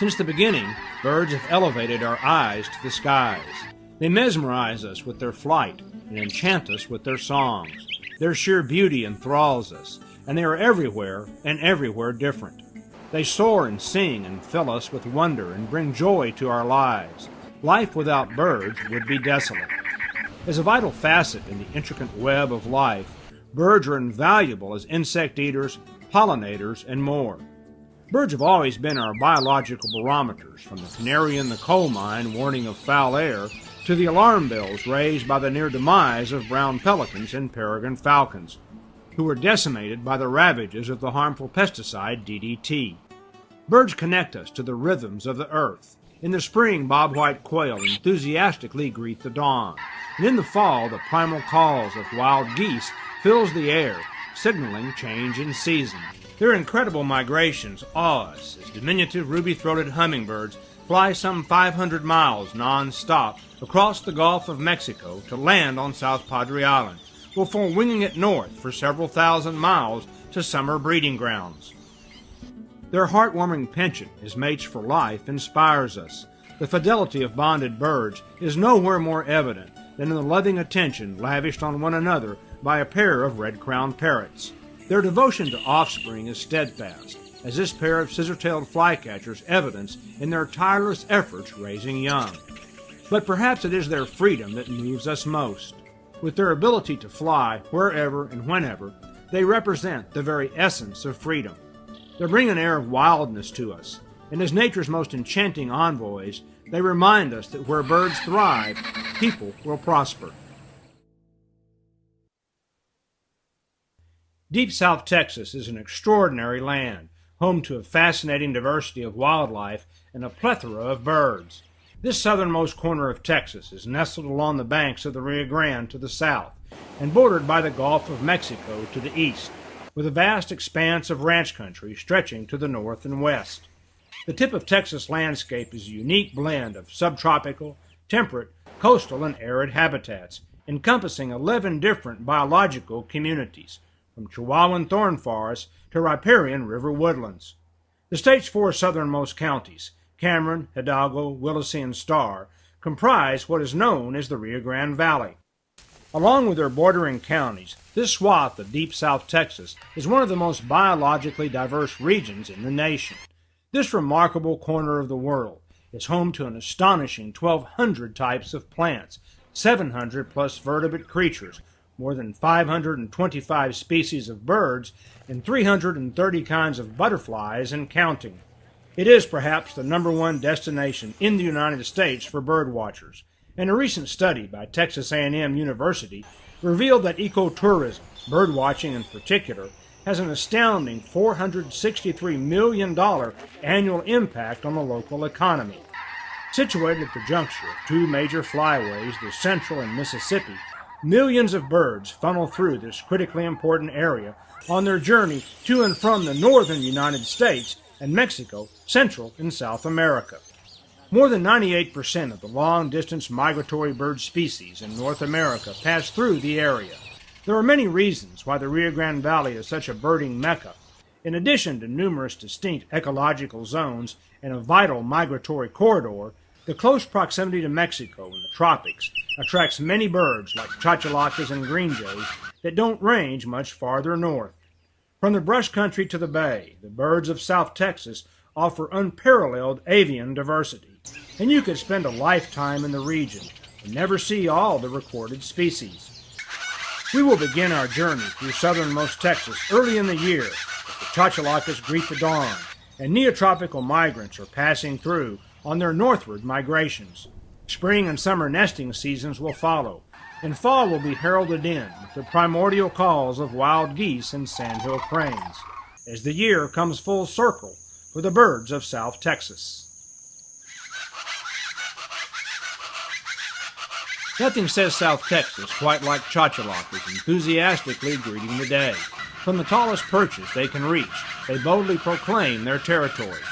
Since the beginning, birds have elevated our eyes to the skies. They mesmerize us with their flight and enchant us with their songs. Their sheer beauty enthralls us, and they are everywhere and everywhere different. They soar and sing and fill us with wonder and bring joy to our lives. Life without birds would be desolate. As a vital facet in the intricate web of life, birds are invaluable as insect eaters, pollinators, and more. Birds have always been our biological barometers, from the canary in the coal mine warning of foul air to the alarm bells raised by the near demise of brown pelicans and peregrine falcons, who were decimated by the ravages of the harmful pesticide DDT. Birds connect us to the rhythms of the earth. In the spring, bobwhite quail enthusiastically greet the dawn, and in the fall, the primal calls of wild geese fills the air, signaling change in season. Their incredible migrations awe us as diminutive ruby-throated hummingbirds fly some 500 miles non-stop across the Gulf of Mexico to land on South Padre Island, before winging it north for several thousand miles to summer breeding grounds. Their heartwarming penchant as mates for life inspires us. The fidelity of bonded birds is nowhere more evident than in the loving attention lavished on one another by a pair of red-crowned parrots. Their devotion to offspring is steadfast, as this pair of scissor-tailed flycatchers evidence in their tireless efforts raising young. But perhaps it is their freedom that moves us most. With their ability to fly wherever and whenever, they represent the very essence of freedom. They bring an air of wildness to us, and as nature's most enchanting envoys, they remind us that where birds thrive, people will prosper. Deep South Texas is an extraordinary land, home to a fascinating diversity of wildlife and a plethora of birds. This southernmost corner of Texas is nestled along the banks of the Rio Grande to the south and bordered by the Gulf of Mexico to the east, with a vast expanse of ranch country stretching to the north and west. The tip of Texas landscape is a unique blend of subtropical, temperate, coastal, and arid habitats, encompassing 11 different biological communities, from Chihuahuan thorn forests to riparian river woodlands. The state's 4 southernmost counties, Cameron, Hidalgo, Willacy, and Starr, comprise what is known as the Rio Grande Valley. Along with their bordering counties, this swath of deep South Texas is one of the most biologically diverse regions in the nation. This remarkable corner of the world is home to an astonishing 1,200 types of plants, 700 plus vertebrate creatures, more than 525 species of birds, and 330 kinds of butterflies and counting. It is perhaps the #1 destination in the United States for bird watchers, and a recent study by Texas A&M University revealed that ecotourism, bird watching in particular, has an astounding $463 million annual impact on the local economy. Situated at the juncture of 2 major flyways, the Central and Mississippi, millions of birds funnel through this critically important area on their journey to and from the northern United States and Mexico, Central and South America. More than 98% of the long-distance migratory bird species in North America pass through the area. There are many reasons why the Rio Grande Valley is such a birding mecca. In addition to numerous distinct ecological zones and a vital migratory corridor, the close proximity to Mexico and the tropics attracts many birds like chachalacas and green jays that don't range much farther north. From the brush country to the bay, the birds of South Texas offer unparalleled avian diversity, and you could spend a lifetime in the region and never see all the recorded species. We will begin our journey through southernmost Texas early in the year as the chachalacas greet the dawn, and neotropical migrants are passing through on their northward migrations. Spring and summer nesting seasons will follow, and fall will be heralded in with the primordial calls of wild geese and sandhill cranes, as the year comes full circle for the birds of South Texas. Nothing says South Texas quite like chachalacas enthusiastically greeting the day. From the tallest perches they can reach, they boldly proclaim their territory.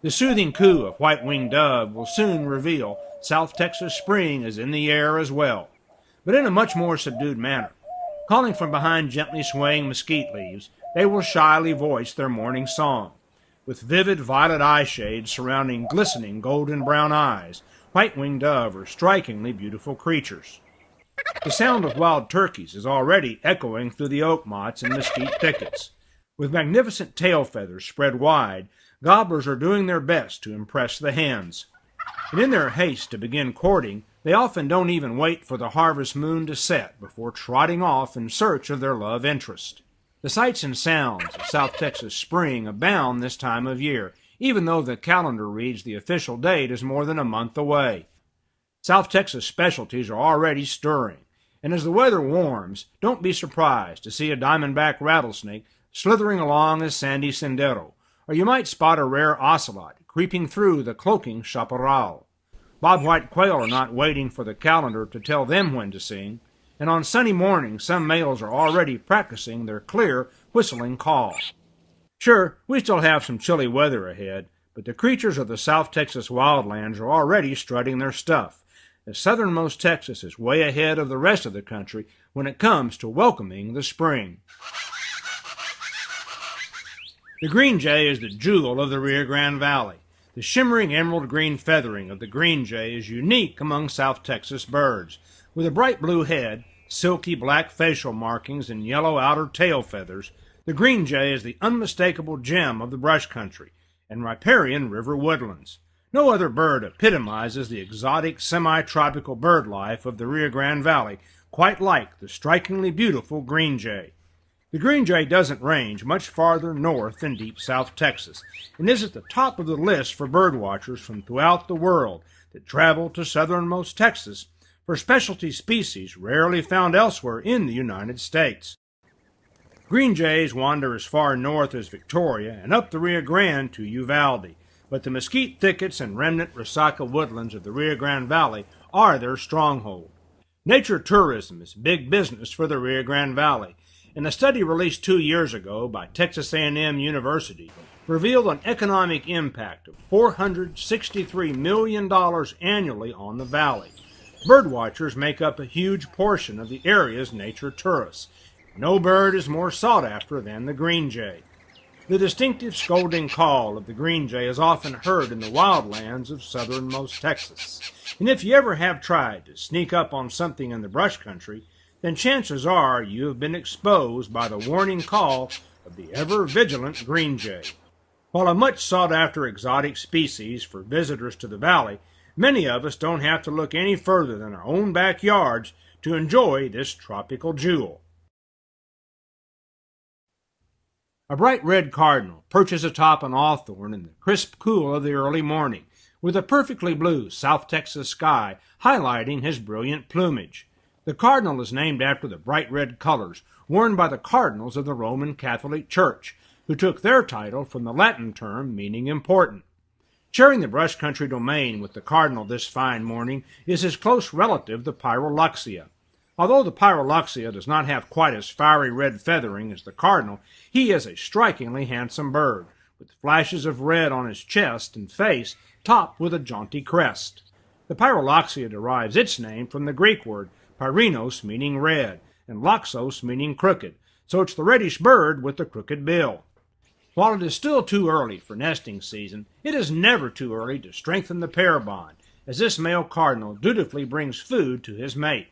The soothing coo of white-winged dove will soon reveal South Texas spring is in the air as well, but in a much more subdued manner. Calling from behind gently swaying mesquite leaves, they will shyly voice their morning song. with vivid violet eye shades surrounding glistening golden brown eyes. White-winged dove are strikingly beautiful creatures. The sound of wild turkeys is already echoing through the oak mottes and mesquite thickets. With magnificent tail feathers spread wide, gobblers are doing their best to impress the hens. And in their haste to begin courting, they often don't even wait for the harvest moon to set before trotting off in search of their love interest. The sights and sounds of South Texas spring abound this time of year, even though the calendar reads the official date is more than a month away. South Texas specialties are already stirring, and as the weather warms, don't be surprised to see a diamondback rattlesnake slithering along a sandy sendero, or you might spot a rare ocelot creeping through the cloaking chaparral. Bobwhite quail are not waiting for the calendar to tell them when to sing, and on sunny mornings some males are already practicing their clear, whistling call. Sure, we still have some chilly weather ahead, but the creatures of the South Texas wildlands are already strutting their stuff, as southernmost Texas is way ahead of the rest of the country when it comes to welcoming the spring. The green jay is the jewel of the Rio Grande Valley. The shimmering emerald green feathering of the green jay is unique among South Texas birds. With a bright blue head, silky black facial markings, and yellow outer tail feathers, the green jay is the unmistakable gem of the brush country and riparian river woodlands. No other bird epitomizes the exotic semi-tropical bird life of the Rio Grande Valley quite like the strikingly beautiful green jay. The green jay doesn't range much farther north than deep South Texas, and is at the top of the list for birdwatchers from throughout the world that travel to southernmost Texas for specialty species rarely found elsewhere in the United States. Green jays wander as far north as Victoria and up the Rio Grande to Uvalde, but the mesquite thickets and remnant Weslaco woodlands of the Rio Grande Valley are their stronghold. Nature tourism is big business for the Rio Grande Valley, and a study released 2 years ago by Texas A&M University revealed an economic impact of $463 million annually on the valley. Birdwatchers make up a huge portion of the area's nature tourists. No bird is more sought after than the green jay. The distinctive scolding call of the green jay is often heard in the wildlands of southernmost Texas. And if you ever have tried to sneak up on something in the brush country, then chances are you have been exposed by the warning call of the ever-vigilant green jay. While a much sought-after exotic species for visitors to the valley, many of us don't have to look any further than our own backyards to enjoy this tropical jewel. A bright red cardinal perches atop an hawthorn in the crisp cool of the early morning, with a perfectly blue South Texas sky highlighting his brilliant plumage. The cardinal is named after the bright red colors worn by the cardinals of the Roman Catholic Church, who took their title from the Latin term meaning important. Sharing the brush country domain with the cardinal this fine morning is his close relative, the pyrrhuloxia. Although the pyrrhuloxia does not have quite as fiery red feathering as the cardinal, he is a strikingly handsome bird, with flashes of red on his chest and face topped with a jaunty crest. The pyrrhuloxia derives its name from the Greek word pyrenos, meaning red, and loxos, meaning crooked, so it's the reddish bird with the crooked bill. While it is still too early for nesting season, it is never too early to strengthen the pair bond, as this male cardinal dutifully brings food to his mate.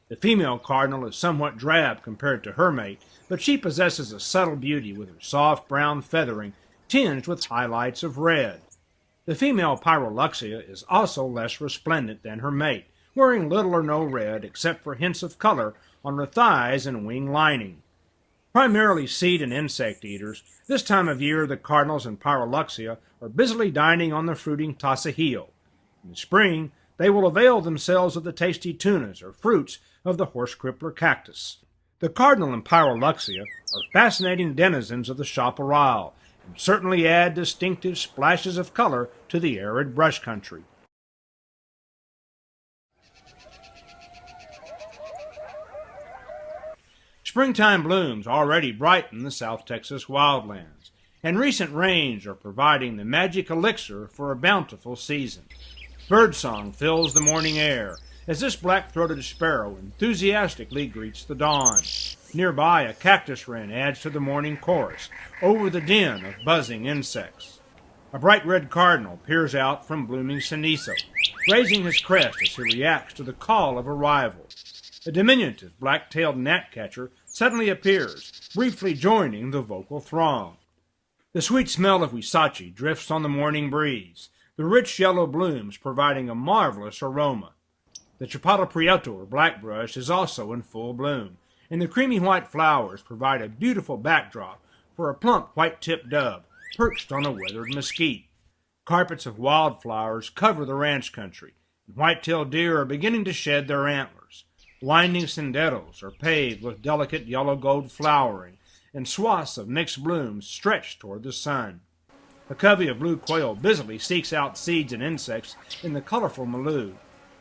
The female cardinal is somewhat drab compared to her mate, but she possesses a subtle beauty with her soft brown feathering tinged with highlights of red. The female pyrrhuloxia is also less resplendent than her mate, wearing little or no red except for hints of color on her thighs and wing lining. Primarily seed and insect eaters, this time of year the cardinals and pyrrhuloxia are busily dining on the fruiting tasajillo. In the spring, they will avail themselves of the tasty tunas or fruits of the horse crippler cactus. The cardinal and pyrrhuloxia are fascinating denizens of the chaparral and certainly add distinctive splashes of color to the arid brush country. Springtime blooms already brighten the South Texas wildlands, and recent rains are providing the magic elixir for a bountiful season. Birdsong fills the morning air as this black-throated sparrow enthusiastically greets the dawn. Nearby, a cactus wren adds to the morning chorus over the din of buzzing insects. A bright red cardinal peers out from blooming cenizo, raising his crest as he reacts to the call of arrival. A diminutive black-tailed gnatcatcher suddenly appears, briefly joining the vocal throng. The sweet smell of huisache drifts on the morning breeze, the rich yellow blooms providing a marvelous aroma. The chapada prieto, or blackbrush, is also in full bloom, and the creamy white flowers provide a beautiful backdrop for a plump white-tipped dove perched on a weathered mesquite. Carpets of wildflowers cover the ranch country, and white-tailed deer are beginning to shed their antlers. Winding senderos are paved with delicate yellow-gold flowering, and swaths of mixed blooms stretch toward the sun. A covey of blue quail busily seeks out seeds and insects in the colorful milieu,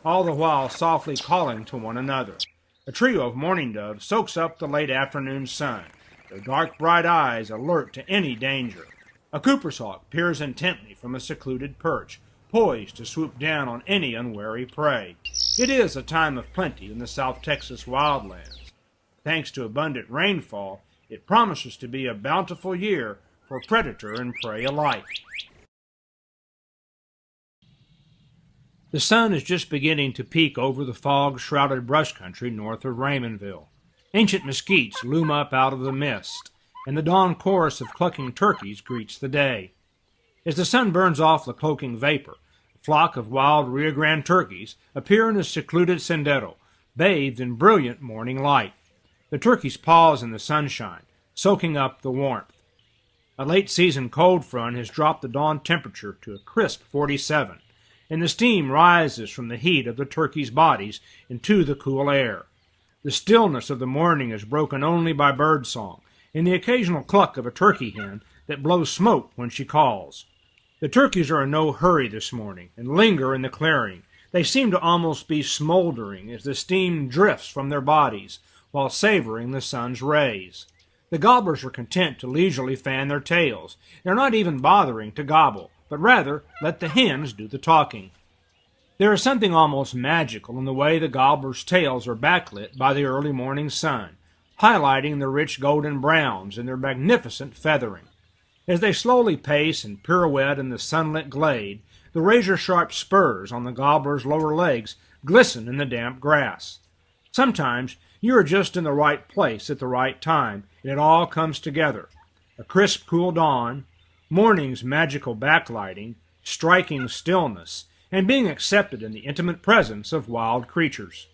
all the while softly calling to one another. A trio of mourning doves soaks up the late afternoon sun, their dark bright eyes alert to any danger. A cooper's hawk peers intently from a secluded perch, poised to swoop down on any unwary prey. It is a time of plenty in the South Texas wildlands. Thanks to abundant rainfall, it promises to be a bountiful year for predator and prey alike. The sun is just beginning to peek over the fog-shrouded brush country north of Raymondville. Ancient mesquites loom up out of the mist, and the dawn chorus of clucking turkeys greets the day. As the sun burns off the cloaking vapor, a flock of wild Rio Grande turkeys appear in a secluded sendero, bathed in brilliant morning light. The turkeys pause in the sunshine, soaking up the warmth. A late-season cold front has dropped the dawn temperature to a crisp 47, and the steam rises from the heat of the turkeys' bodies into the cool air. The stillness of the morning is broken only by birdsong and the occasional cluck of a turkey hen that blows smoke when she calls. The turkeys are in no hurry this morning and linger in the clearing. They seem to almost be smoldering as the steam drifts from their bodies while savoring the sun's rays. The gobblers are content to leisurely fan their tails. They're not even bothering to gobble, but rather let the hens do the talking. There is something almost magical in the way the gobblers' tails are backlit by the early morning sun, highlighting the rich golden browns in their magnificent feathering. As they slowly pace and pirouette in the sunlit glade, the razor-sharp spurs on the gobblers' lower legs glisten in the damp grass. Sometimes you are just in the right place at the right time, and it all comes together. A crisp, cool dawn, morning's magical backlighting, striking stillness, and being accepted in the intimate presence of wild creatures.